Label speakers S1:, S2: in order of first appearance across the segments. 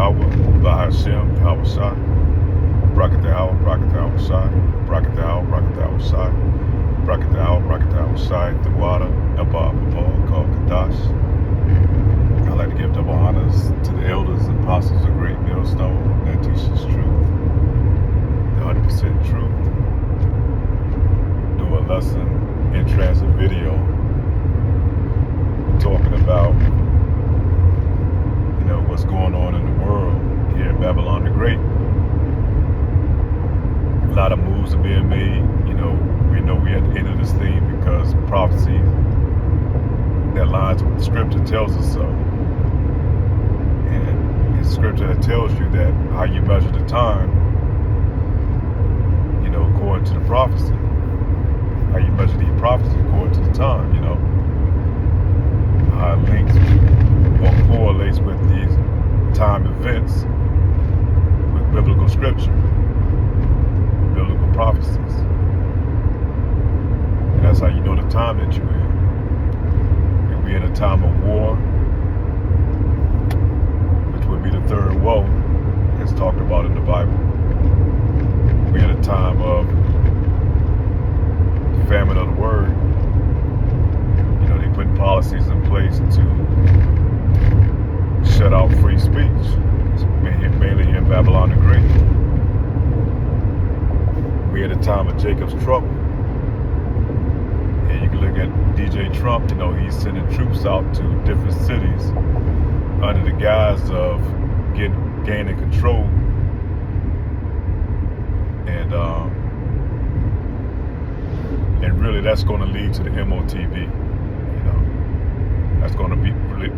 S1: Yahweh, Bahashem, Yahweh Shai, Bracket the Yahweh, Bracket the Yahweh Shai, Bracket the Yahweh, Bracket the Yahweh Shai, Bracket the Yahweh, Bracket the Yahweh Shai, the water, Abba, Abba, called Kadash. I'd like to give double honors to the elders and apostles of Great Millstone that teaches truth, the 100% truth. Do a lesson in transit video talking about, what's going on in the world here in Babylon the Great. A lot of moves are being made. We know we at the end of this thing because prophecy that lines with scripture tells us so. And it's scripture that tells you that how you measure the time, according to the prophecy. How you measure these prophecies according to the time, how it links or correlates with these time events with biblical scripture, biblical prophecies. And that's how you know the time that you're in. And we're in a time of war, which would be the third woe, as talked about in the Bible. We're in a time of famine of the word. They put policies in place to shut out free speech. It's mainly here in Babylon the Great. We're at a time of Jacob's trouble. And you can look at DJ Trump, he's sending troops out to different cities under the guise of gaining control. And really that's going to lead to the MOTB.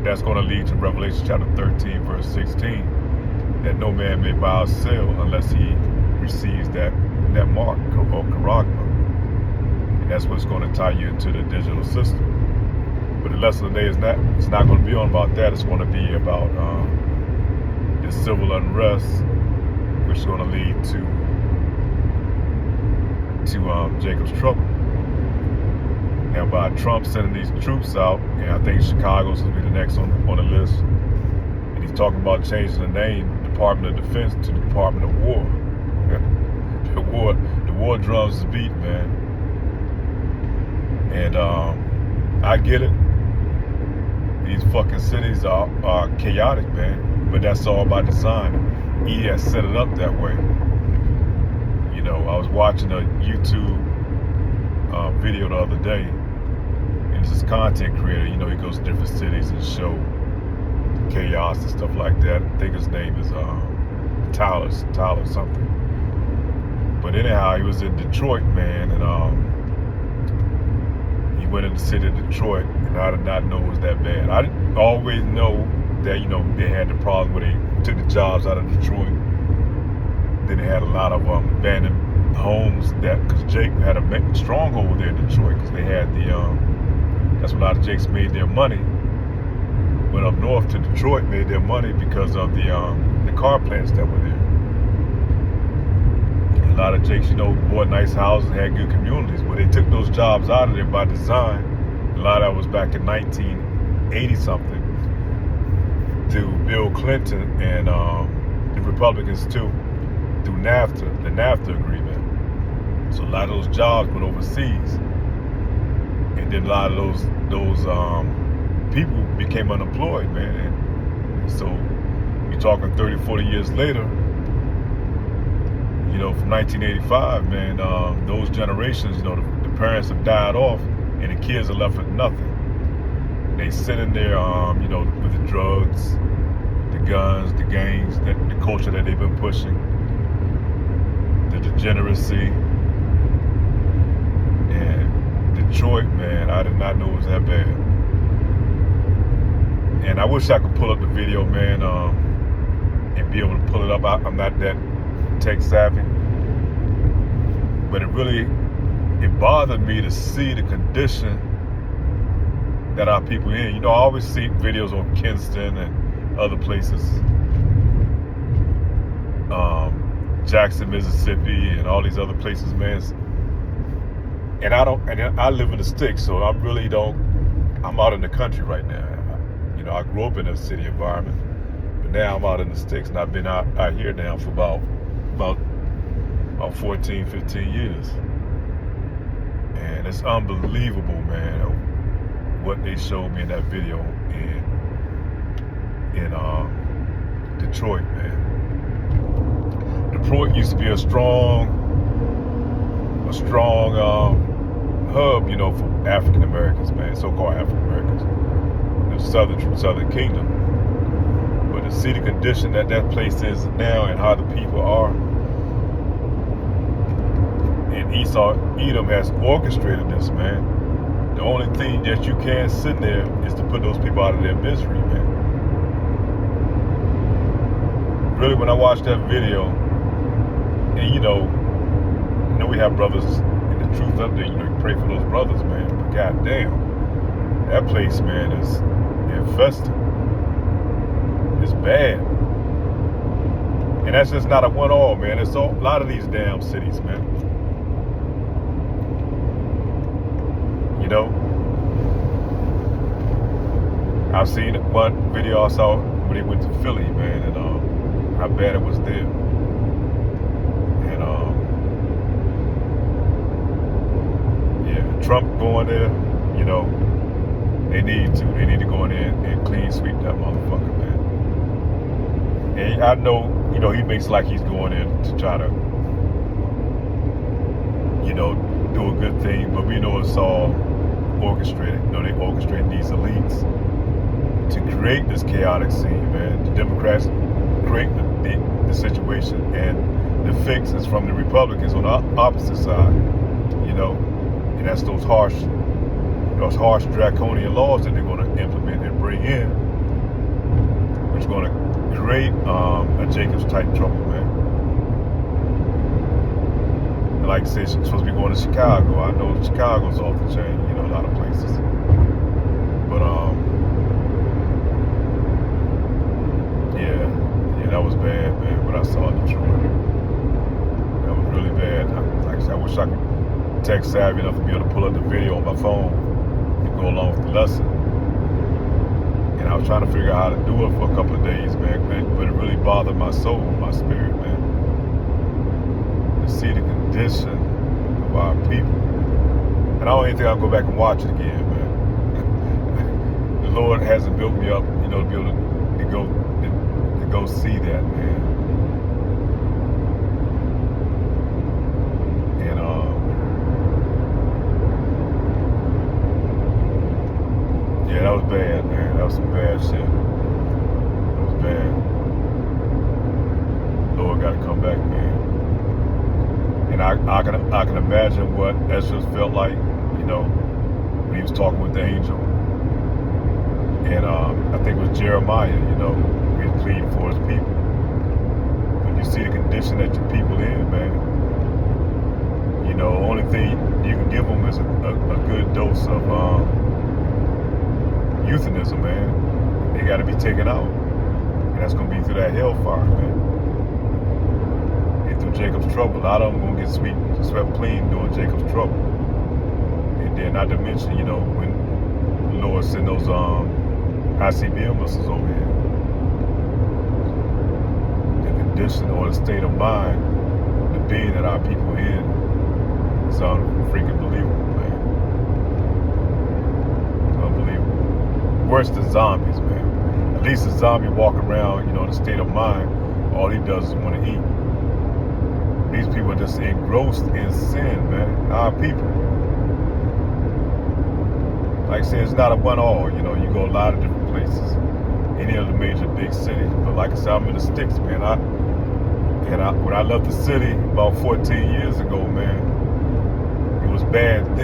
S1: That's going to lead to Revelation chapter 13, verse 16, that no man may buy or sell unless he receives that mark or charagma. And that's what's going to tie you into the digital system. But the lesson of the day is it's not going to be on about that. It's going to be about the civil unrest, which is going to lead to Jacob's trouble. Now, by Trump sending these troops out, and I think Chicago's going to be the next on the list, and he's talking about changing the name, Department of Defense, to the Department of War. The war drums is beat, man. And I get it. These fucking cities are chaotic, man. But that's all by design. He has set it up that way. I was watching a YouTube video the other day, and it's this content creator, he goes to different cities and show chaos and stuff like that. I think his name is Tyler something. But anyhow, he was in Detroit, man, and he went in the city of Detroit, and I did not know it was that bad. I didn't always know that, they had the problem where they took the jobs out of Detroit. Then they had a lot of abandoned homes because Jake had a stronghold there in Detroit, because they had that's where a lot of Jakes made their money. Went up north to Detroit, made their money because of the car plants that were there. A lot of Jakes, bought nice houses, had good communities, but they took those jobs out of there by design. A lot of that was back in 1980 something, to Bill Clinton and the Republicans too, through NAFTA, the NAFTA agreement. So a lot of those jobs went overseas, and then a lot of those people became unemployed, man. And so you're talking 30, 40 years later, from 1985, man, those generations, the parents have died off, and the kids are left with nothing. They sit in there, with the drugs, the guns, the gangs, the culture that they've been pushing, the degeneracy. And Detroit, man, I did not know it was that bad. And I wish I could pull up the video, man, and be able to pull it up. I'm not that tech savvy, but it bothered me to see the condition that our people in. I always see videos on Kinston and other places, Jackson, Mississippi, and all these other places, man. And I live in the sticks, so I'm out in the country right now. I grew up in a city environment, but now I'm out in the sticks, and I've been out here now for about 14, 15 years. And it's unbelievable, man, what they showed me in that video in Detroit, man. Detroit used to be a strong hub, you know, for African Americans, man, so-called African Americans, the Southern Kingdom. But to see the condition that place is now and how the people are, and Esau Edom has orchestrated this, man. The only thing that you can sit there is to put those people out of their misery, man. Really, when I watched that video, and you know we have brothers in the truth up there, you know, you pray for those brothers, man. But goddamn, that place, man, is infested. It's bad. And that's just not a one-all, man. It's a lot of these damn cities, man. You know, I've seen one video I saw when he went to Philly, man, and how bad it was there. And yeah, Trump going there, you know, they need to go in there and clean sweep that motherfucker, man. And I know, you know, he makes like he's going in to try to, you know, do a good thing, but we know it's all orchestrated. You know, they orchestrate these elites to create this chaotic scene, man. The Democrats create the situation, and the fix is from the Republicans on the opposite side, you know. And that's those harsh draconian laws that they're going to implement and bring in, which is going to create a Jacob's type trouble, man. And like I said, she's supposed to be going to Chicago. I know Chicago's off the chain, you know, a lot of places. But yeah, that was bad, man. What I saw in Detroit, that was really bad. Like I said, I wish I could tech savvy enough to be able to pull up the video on my phone and go along with the lesson. And I was trying to figure out how to do it for a couple of days, man. But it really bothered my soul, my spirit, man. To see the condition of our people. And I don't even think I'll go back and watch it again, man. The Lord hasn't built me up, you know, to be able to go see that, man. And yeah, that was bad, man. That was some bad shit. That was bad. Lord got to come back, man. And I can imagine what Ezra felt like, you know, when he was talking with the angel. And I think it was Jeremiah, you know, he was pleading for his people. When you see the condition that your people in, man, you know, the only thing you can give them is a good dose of euthanism, man. They got to be taken out. And that's going to be through that hellfire, man. And through Jacob's trouble. A lot of them going to get swept clean during Jacob's trouble. And then not to mention, you know, when the Lord sent those ICBM missiles over here. The condition or the state of mind, the being that our people in, is unfreaking believable, man. It's unbelievable. Worse than zombies, man. At least a zombie walk around, you know, in a state of mind, all he does is want to eat. These people are just engrossed in sin, man. Our people. Like I said, it's not a one-all, you know, you go a lot of different places, any of the major big cities. But like I said, I'm in the sticks, man. When I left the city about 14 years ago, man, it was bad then.